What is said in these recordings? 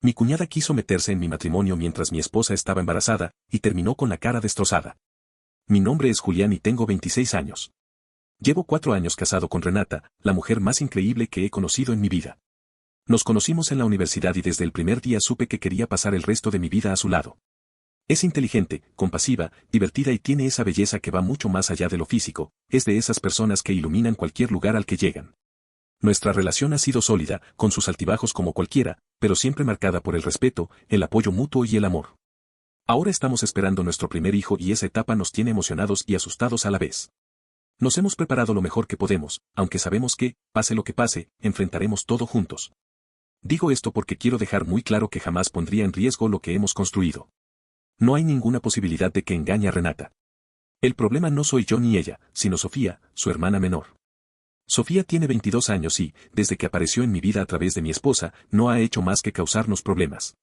Mi cuñada quiso meterse en mi matrimonio mientras mi esposa estaba embarazada, y terminó con la cara destrozada. Mi nombre es Julián y tengo 26 años. Llevo 4 años casado con Renata, la mujer más increíble que he conocido en mi vida. Nos conocimos en la universidad y desde el primer día supe que quería pasar el resto de mi vida a su lado. Es inteligente, compasiva, divertida y tiene esa belleza que va mucho más allá de lo físico, es de esas personas que iluminan cualquier lugar al que llegan. Nuestra relación ha sido sólida, con sus altibajos como cualquiera, pero siempre marcada por el respeto, el apoyo mutuo y el amor. Ahora estamos esperando nuestro primer hijo y esa etapa nos tiene emocionados y asustados a la vez. Nos hemos preparado lo mejor que podemos, aunque sabemos que, pase lo que pase, enfrentaremos todo juntos. Digo esto porque quiero dejar muy claro que jamás pondría en riesgo lo que hemos construido. No hay ninguna posibilidad de que engañe a Renata. El problema no soy yo ni ella, sino Sofía, su hermana menor. Sofía tiene 22 años y, desde que apareció en mi vida a través de mi esposa, no ha hecho más que causarnos problemas.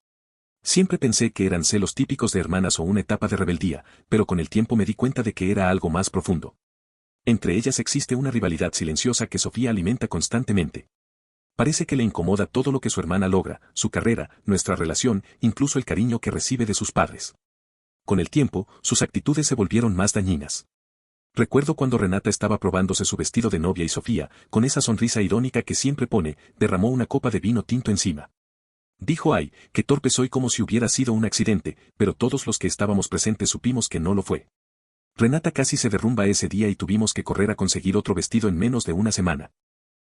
Siempre pensé que eran celos típicos de hermanas o una etapa de rebeldía, pero con el tiempo me di cuenta de que era algo más profundo. Entre ellas existe una rivalidad silenciosa que Sofía alimenta constantemente. Parece que le incomoda todo lo que su hermana logra, su carrera, nuestra relación, incluso el cariño que recibe de sus padres. Con el tiempo, sus actitudes se volvieron más dañinas. Recuerdo cuando Renata estaba probándose su vestido de novia y Sofía, con esa sonrisa irónica que siempre pone, derramó una copa de vino tinto encima. Dijo: «Ay, qué torpe soy», como si hubiera sido un accidente, pero todos los que estábamos presentes supimos que no lo fue. Renata casi se derrumba ese día y tuvimos que correr a conseguir otro vestido en menos de una semana.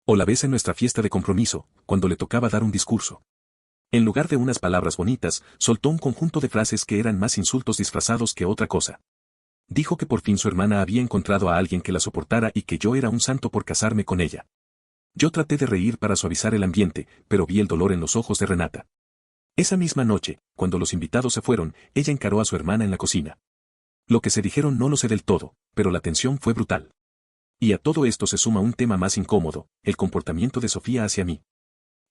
O la ves en nuestra fiesta de compromiso, cuando le tocaba dar un discurso. En lugar de unas palabras bonitas, soltó un conjunto de frases que eran más insultos disfrazados que otra cosa. Dijo que por fin su hermana había encontrado a alguien que la soportara y que yo era un santo por casarme con ella. Yo traté de reír para suavizar el ambiente, pero vi el dolor en los ojos de Renata. Esa misma noche, cuando los invitados se fueron, ella encaró a su hermana en la cocina. Lo que se dijeron no lo sé del todo, pero la tensión fue brutal. Y a todo esto se suma un tema más incómodo, el comportamiento de Sofía hacia mí.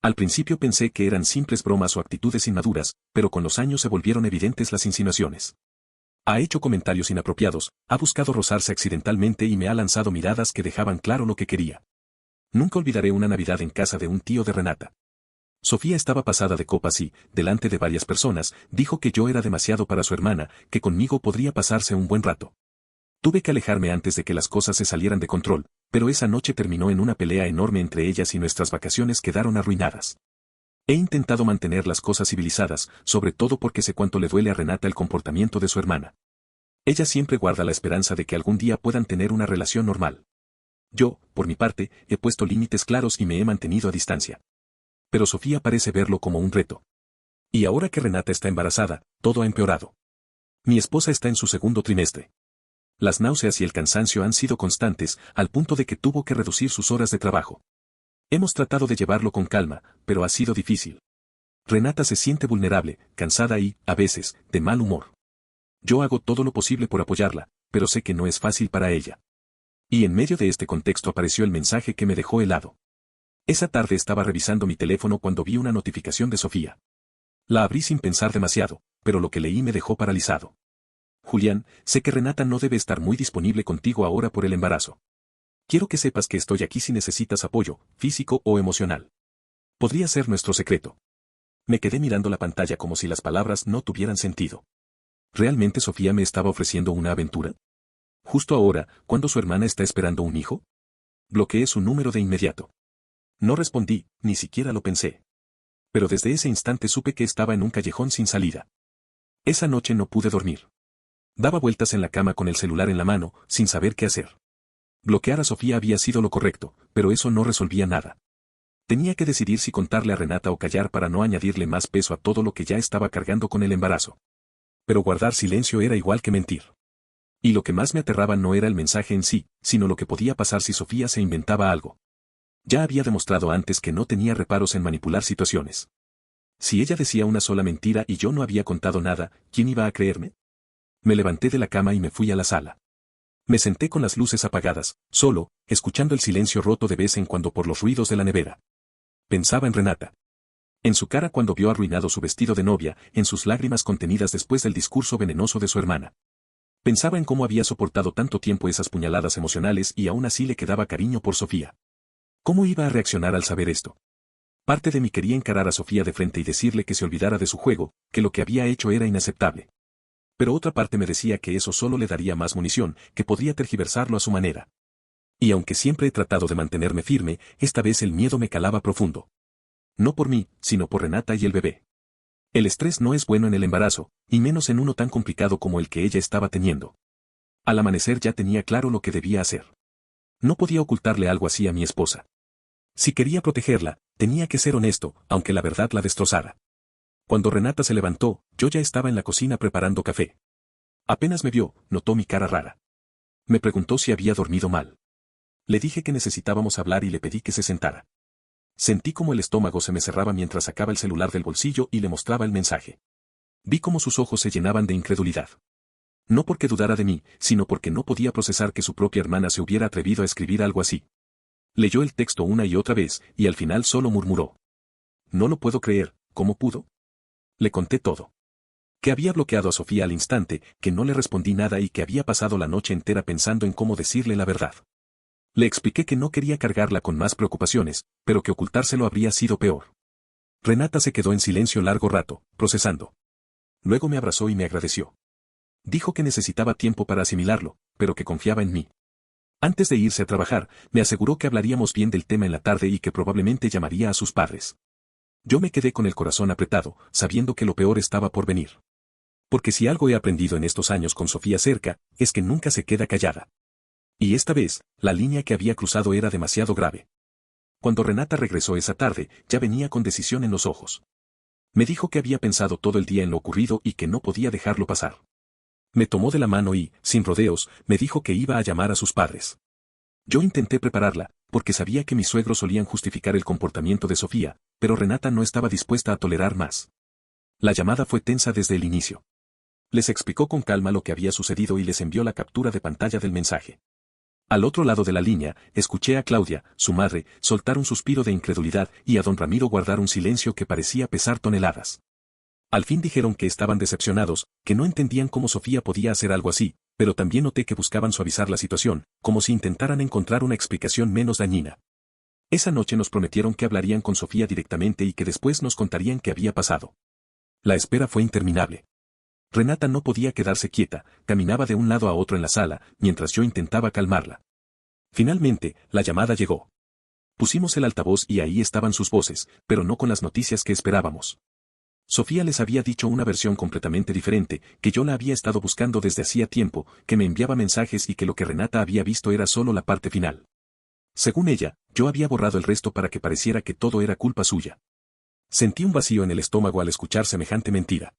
Al principio pensé que eran simples bromas o actitudes inmaduras, pero con los años se volvieron evidentes las insinuaciones. Ha hecho comentarios inapropiados, ha buscado rozarse accidentalmente y me ha lanzado miradas que dejaban claro lo que quería. Nunca olvidaré una Navidad en casa de un tío de Renata. Sofía estaba pasada de copas y, delante de varias personas, dijo que yo era demasiado para su hermana, que conmigo podría pasarse un buen rato. Tuve que alejarme antes de que las cosas se salieran de control, pero esa noche terminó en una pelea enorme entre ellas y nuestras vacaciones quedaron arruinadas. He intentado mantener las cosas civilizadas, sobre todo porque sé cuánto le duele a Renata el comportamiento de su hermana. Ella siempre guarda la esperanza de que algún día puedan tener una relación normal. Yo, por mi parte, he puesto límites claros y me he mantenido a distancia. Pero Sofía parece verlo como un reto. Y ahora que Renata está embarazada, todo ha empeorado. Mi esposa está en su segundo trimestre. Las náuseas y el cansancio han sido constantes, al punto de que tuvo que reducir sus horas de trabajo. Hemos tratado de llevarlo con calma, pero ha sido difícil. Renata se siente vulnerable, cansada y, a veces, de mal humor. Yo hago todo lo posible por apoyarla, pero sé que no es fácil para ella. Y en medio de este contexto apareció el mensaje que me dejó helado. Esa tarde estaba revisando mi teléfono cuando vi una notificación de Sofía. La abrí sin pensar demasiado, pero lo que leí me dejó paralizado. Julián, sé que Renata no debe estar muy disponible contigo ahora por el embarazo. Quiero que sepas que estoy aquí si necesitas apoyo, físico o emocional. Podría ser nuestro secreto. Me quedé mirando la pantalla como si las palabras no tuvieran sentido. ¿Realmente Sofía me estaba ofreciendo una aventura? ¿Justo ahora, cuando su hermana está esperando un hijo? Bloqueé su número de inmediato. No respondí, ni siquiera lo pensé. Pero desde ese instante supe que estaba en un callejón sin salida. Esa noche no pude dormir. Daba vueltas en la cama con el celular en la mano, sin saber qué hacer. Bloquear a Sofía había sido lo correcto, pero eso no resolvía nada. Tenía que decidir si contarle a Renata o callar para no añadirle más peso a todo lo que ya estaba cargando con el embarazo. Pero guardar silencio era igual que mentir. Y lo que más me aterraba no era el mensaje en sí, sino lo que podía pasar si Sofía se inventaba algo. Ya había demostrado antes que no tenía reparos en manipular situaciones. Si ella decía una sola mentira y yo no había contado nada, ¿quién iba a creerme? Me levanté de la cama y me fui a la sala. Me senté con las luces apagadas, solo, escuchando el silencio roto de vez en cuando por los ruidos de la nevera. Pensaba en Renata. En su cara cuando vio arruinado su vestido de novia, en sus lágrimas contenidas después del discurso venenoso de su hermana. Pensaba en cómo había soportado tanto tiempo esas puñaladas emocionales y aún así le quedaba cariño por Sofía. ¿Cómo iba a reaccionar al saber esto? Parte de mí quería encarar a Sofía de frente y decirle que se olvidara de su juego, que lo que había hecho era inaceptable. Pero otra parte me decía que eso solo le daría más munición, que podría tergiversarlo a su manera. Y aunque siempre he tratado de mantenerme firme, esta vez el miedo me calaba profundo. No por mí, sino por Renata y el bebé. El estrés no es bueno en el embarazo, y menos en uno tan complicado como el que ella estaba teniendo. Al amanecer ya tenía claro lo que debía hacer. No podía ocultarle algo así a mi esposa. Si quería protegerla, tenía que ser honesto, aunque la verdad la destrozara. Cuando Renata se levantó, yo ya estaba en la cocina preparando café. Apenas me vio, notó mi cara rara. Me preguntó si había dormido mal. Le dije que necesitábamos hablar y le pedí que se sentara. Sentí como el estómago se me cerraba mientras sacaba el celular del bolsillo y le mostraba el mensaje. Vi cómo sus ojos se llenaban de incredulidad. No porque dudara de mí, sino porque no podía procesar que su propia hermana se hubiera atrevido a escribir algo así. Leyó el texto una y otra vez, y al final solo murmuró. No lo puedo creer, ¿cómo pudo? Le conté todo. Que había bloqueado a Sofía al instante, que no le respondí nada y que había pasado la noche entera pensando en cómo decirle la verdad. Le expliqué que no quería cargarla con más preocupaciones, pero que ocultárselo habría sido peor. Renata se quedó en silencio largo rato, procesando. Luego me abrazó y me agradeció. Dijo que necesitaba tiempo para asimilarlo, pero que confiaba en mí. Antes de irse a trabajar, me aseguró que hablaríamos bien del tema en la tarde y que probablemente llamaría a sus padres. Yo me quedé con el corazón apretado, sabiendo que lo peor estaba por venir. Porque si algo he aprendido en estos años con Sofía cerca, es que nunca se queda callada. Y esta vez, la línea que había cruzado era demasiado grave. Cuando Renata regresó esa tarde, ya venía con decisión en los ojos. Me dijo que había pensado todo el día en lo ocurrido y que no podía dejarlo pasar. Me tomó de la mano y, sin rodeos, me dijo que iba a llamar a sus padres. Yo intenté prepararla, porque sabía que mis suegros solían justificar el comportamiento de Sofía, pero Renata no estaba dispuesta a tolerar más. La llamada fue tensa desde el inicio. Les explicó con calma lo que había sucedido y les envió la captura de pantalla del mensaje. Al otro lado de la línea, escuché a Claudia, su madre, soltar un suspiro de incredulidad y a don Ramiro guardar un silencio que parecía pesar toneladas. Al fin dijeron que estaban decepcionados, que no entendían cómo Sofía podía hacer algo así, pero también noté que buscaban suavizar la situación, como si intentaran encontrar una explicación menos dañina. Esa noche nos prometieron que hablarían con Sofía directamente y que después nos contarían qué había pasado. La espera fue interminable. Renata no podía quedarse quieta, caminaba de un lado a otro en la sala, mientras yo intentaba calmarla. Finalmente, la llamada llegó. Pusimos el altavoz y ahí estaban sus voces, pero no con las noticias que esperábamos. Sofía les había dicho una versión completamente diferente, que yo la había estado buscando desde hacía tiempo, que me enviaba mensajes y que lo que Renata había visto era solo la parte final. Según ella, yo había borrado el resto para que pareciera que todo era culpa suya. Sentí un vacío en el estómago al escuchar semejante mentira.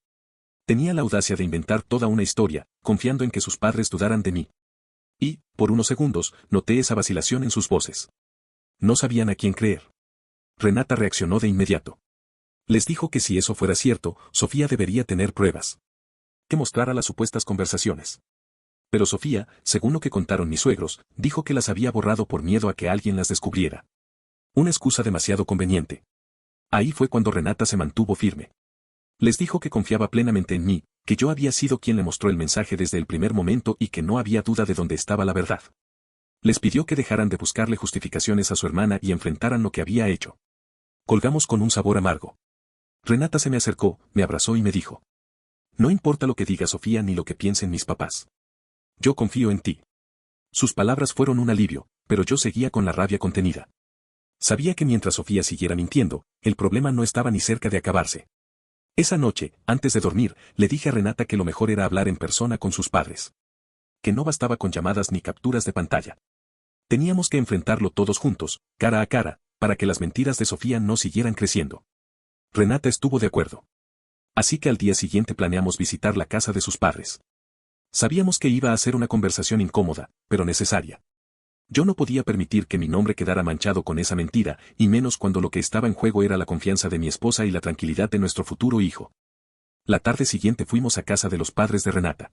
Tenía la audacia de inventar toda una historia, confiando en que sus padres dudaran de mí. Y, por unos segundos, noté esa vacilación en sus voces. No sabían a quién creer. Renata reaccionó de inmediato. Les dijo que si eso fuera cierto, Sofía debería tener pruebas. Que mostrara las supuestas conversaciones. Pero Sofía, según lo que contaron mis suegros, dijo que las había borrado por miedo a que alguien las descubriera. Una excusa demasiado conveniente. Ahí fue cuando Renata se mantuvo firme. Les dijo que confiaba plenamente en mí, que yo había sido quien le mostró el mensaje desde el primer momento y que no había duda de dónde estaba la verdad. Les pidió que dejaran de buscarle justificaciones a su hermana y enfrentaran lo que había hecho. Colgamos con un sabor amargo. Renata se me acercó, me abrazó y me dijo. No importa lo que diga Sofía ni lo que piensen mis papás. Yo confío en ti. Sus palabras fueron un alivio, pero yo seguía con la rabia contenida. Sabía que mientras Sofía siguiera mintiendo, el problema no estaba ni cerca de acabarse. Esa noche, antes de dormir, le dije a Renata que lo mejor era hablar en persona con sus padres. Que no bastaba con llamadas ni capturas de pantalla. Teníamos que enfrentarlo todos juntos, cara a cara, para que las mentiras de Sofía no siguieran creciendo. Renata estuvo de acuerdo. Así que al día siguiente planeamos visitar la casa de sus padres. Sabíamos que iba a ser una conversación incómoda, pero necesaria. Yo no podía permitir que mi nombre quedara manchado con esa mentira, y menos cuando lo que estaba en juego era la confianza de mi esposa y la tranquilidad de nuestro futuro hijo. La tarde siguiente fuimos a casa de los padres de Renata.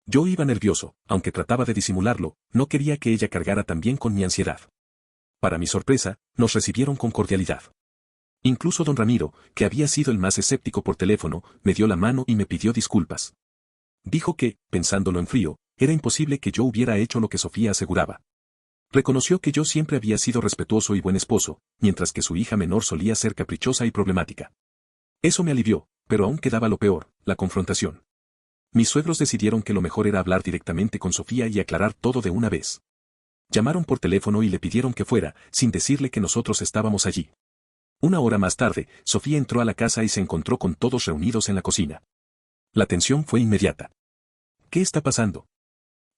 Yo iba nervioso, aunque trataba de disimularlo, no quería que ella cargara también con mi ansiedad. Para mi sorpresa, nos recibieron con cordialidad. Incluso don Ramiro, que había sido el más escéptico por teléfono, me dio la mano y me pidió disculpas. Dijo que, pensándolo en frío, era imposible que yo hubiera hecho lo que Sofía aseguraba. Reconoció que yo siempre había sido respetuoso y buen esposo, mientras que su hija menor solía ser caprichosa y problemática. Eso me alivió, pero aún quedaba lo peor, la confrontación. Mis suegros decidieron que lo mejor era hablar directamente con Sofía y aclarar todo de una vez. Llamaron por teléfono y le pidieron que fuera, sin decirle que nosotros estábamos allí. Una hora más tarde, Sofía entró a la casa y se encontró con todos reunidos en la cocina. La tensión fue inmediata. ¿Qué está pasando?,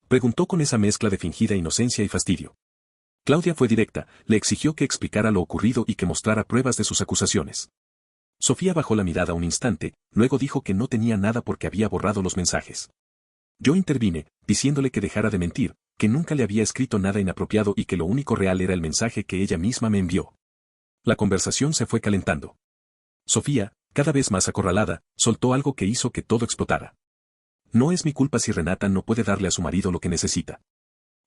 preguntó con esa mezcla de fingida inocencia y fastidio. Claudia fue directa, le exigió que explicara lo ocurrido y que mostrara pruebas de sus acusaciones. Sofía bajó la mirada un instante, luego dijo que no tenía nada porque había borrado los mensajes. Yo intervine, diciéndole que dejara de mentir, que nunca le había escrito nada inapropiado y que lo único real era el mensaje que ella misma me envió. La conversación se fue calentando. Sofía, cada vez más acorralada, soltó algo que hizo que todo explotara. No es mi culpa si Renata no puede darle a su marido lo que necesita.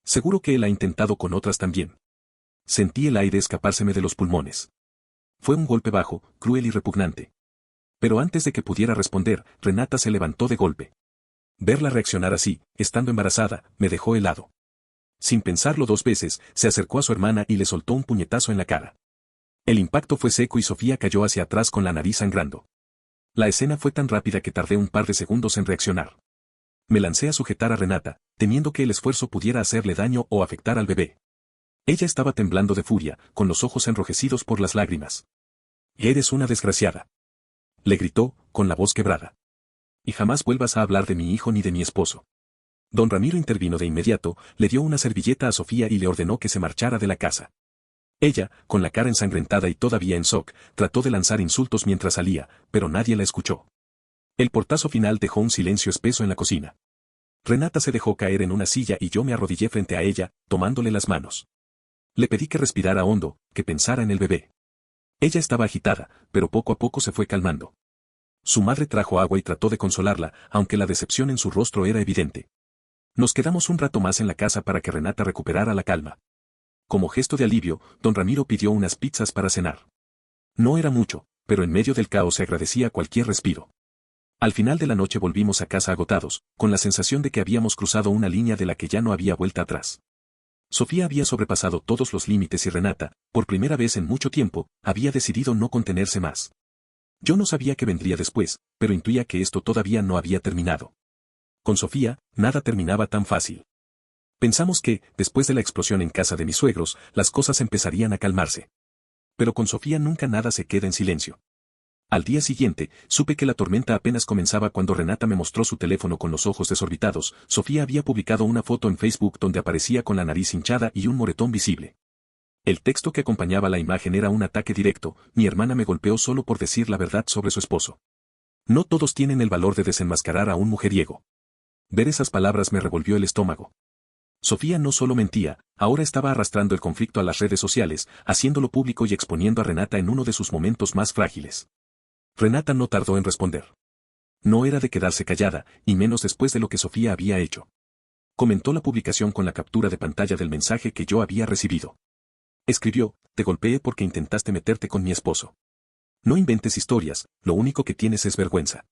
Seguro que él ha intentado con otras también. Sentí el aire escapárseme de los pulmones. Fue un golpe bajo, cruel y repugnante. Pero antes de que pudiera responder, Renata se levantó de golpe. Verla reaccionar así, estando embarazada, me dejó helado. Sin pensarlo dos veces, se acercó a su hermana y le soltó un puñetazo en la cara. El impacto fue seco y Sofía cayó hacia atrás con la nariz sangrando. La escena fue tan rápida que tardé un par de segundos en reaccionar. Me lancé a sujetar a Renata, temiendo que el esfuerzo pudiera hacerle daño o afectar al bebé. Ella estaba temblando de furia, con los ojos enrojecidos por las lágrimas. «Eres una desgraciada», le gritó, con la voz quebrada. «Y jamás vuelvas a hablar de mi hijo ni de mi esposo». Don Ramiro intervino de inmediato, le dio una servilleta a Sofía y le ordenó que se marchara de la casa. Ella, con la cara ensangrentada y todavía en shock, trató de lanzar insultos mientras salía, pero nadie la escuchó. El portazo final dejó un silencio espeso en la cocina. Renata se dejó caer en una silla y yo me arrodillé frente a ella, tomándole las manos. Le pedí que respirara hondo, que pensara en el bebé. Ella estaba agitada, pero poco a poco se fue calmando. Su madre trajo agua y trató de consolarla, aunque la decepción en su rostro era evidente. Nos quedamos un rato más en la casa para que Renata recuperara la calma. Como gesto de alivio, don Ramiro pidió unas pizzas para cenar. No era mucho, pero en medio del caos se agradecía cualquier respiro. Al final de la noche volvimos a casa agotados, con la sensación de que habíamos cruzado una línea de la que ya no había vuelta atrás. Sofía había sobrepasado todos los límites y Renata, por primera vez en mucho tiempo, había decidido no contenerse más. Yo no sabía qué vendría después, pero intuía que esto todavía no había terminado. Con Sofía, nada terminaba tan fácil. Pensamos que, después de la explosión en casa de mis suegros, las cosas empezarían a calmarse. Pero con Sofía nunca nada se queda en silencio. Al día siguiente, supe que la tormenta apenas comenzaba cuando Renata me mostró su teléfono con los ojos desorbitados. Sofía había publicado una foto en Facebook donde aparecía con la nariz hinchada y un moretón visible. El texto que acompañaba la imagen era un ataque directo: mi hermana me golpeó solo por decir la verdad sobre su esposo. No todos tienen el valor de desenmascarar a un mujeriego. Ver esas palabras me revolvió el estómago. Sofía no solo mentía, ahora estaba arrastrando el conflicto a las redes sociales, haciéndolo público y exponiendo a Renata en uno de sus momentos más frágiles. Renata no tardó en responder. No era de quedarse callada, y menos después de lo que Sofía había hecho. Comentó la publicación con la captura de pantalla del mensaje que yo había recibido. Escribió: «Te golpeé porque intentaste meterte con mi esposo. No inventes historias, lo único que tienes es vergüenza».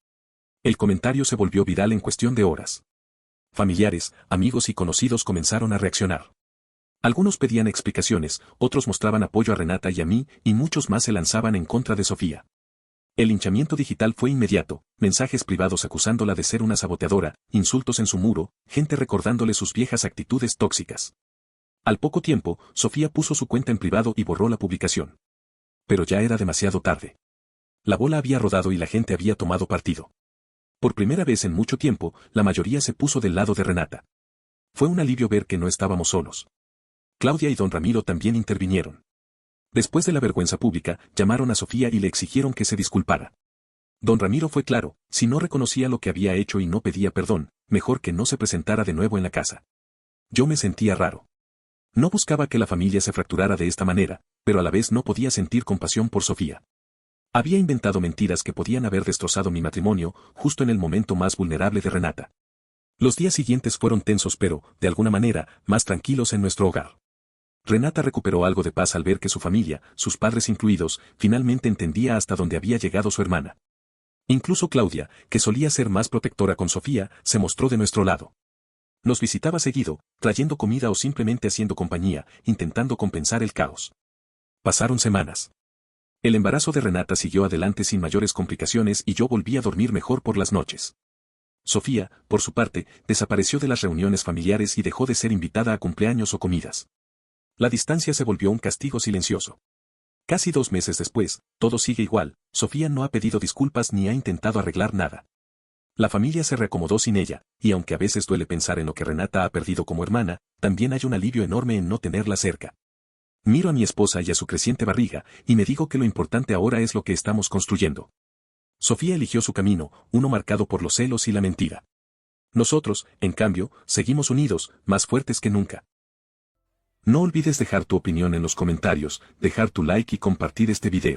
El comentario se volvió viral en cuestión de horas. Familiares, amigos y conocidos comenzaron a reaccionar. Algunos pedían explicaciones, otros mostraban apoyo a Renata y a mí, y muchos más se lanzaban en contra de Sofía. El linchamiento digital fue inmediato: mensajes privados acusándola de ser una saboteadora, insultos en su muro, gente recordándole sus viejas actitudes tóxicas. Al poco tiempo, Sofía puso su cuenta en privado y borró la publicación. Pero ya era demasiado tarde. La bola había rodado y la gente había tomado partido. Por primera vez en mucho tiempo, la mayoría se puso del lado de Renata. Fue un alivio ver que no estábamos solos. Claudia y don Ramiro también intervinieron. Después de la vergüenza pública, llamaron a Sofía y le exigieron que se disculpara. Don Ramiro fue claro: si no reconocía lo que había hecho y no pedía perdón, mejor que no se presentara de nuevo en la casa. Yo me sentía raro. No buscaba que la familia se fracturara de esta manera, pero a la vez no podía sentir compasión por Sofía. Había inventado mentiras que podían haber destrozado mi matrimonio, justo en el momento más vulnerable de Renata. Los días siguientes fueron tensos pero, de alguna manera, más tranquilos en nuestro hogar. Renata recuperó algo de paz al ver que su familia, sus padres incluidos, finalmente entendía hasta dónde había llegado su hermana. Incluso Claudia, que solía ser más protectora con Sofía, se mostró de nuestro lado. Nos visitaba seguido, trayendo comida o simplemente haciendo compañía, intentando compensar el caos. Pasaron semanas. El embarazo de Renata siguió adelante sin mayores complicaciones y yo volví a dormir mejor por las noches. Sofía, por su parte, desapareció de las reuniones familiares y dejó de ser invitada a cumpleaños o comidas. La distancia se volvió un castigo silencioso. Casi 2 meses después, todo sigue igual, Sofía no ha pedido disculpas ni ha intentado arreglar nada. La familia se reacomodó sin ella, y aunque a veces duele pensar en lo que Renata ha perdido como hermana, también hay un alivio enorme en no tenerla cerca. Miro a mi esposa y a su creciente barriga, y me digo que lo importante ahora es lo que estamos construyendo. Sofía eligió su camino, uno marcado por los celos y la mentira. Nosotros, en cambio, seguimos unidos, más fuertes que nunca. No olvides dejar tu opinión en los comentarios, dejar tu like y compartir este video.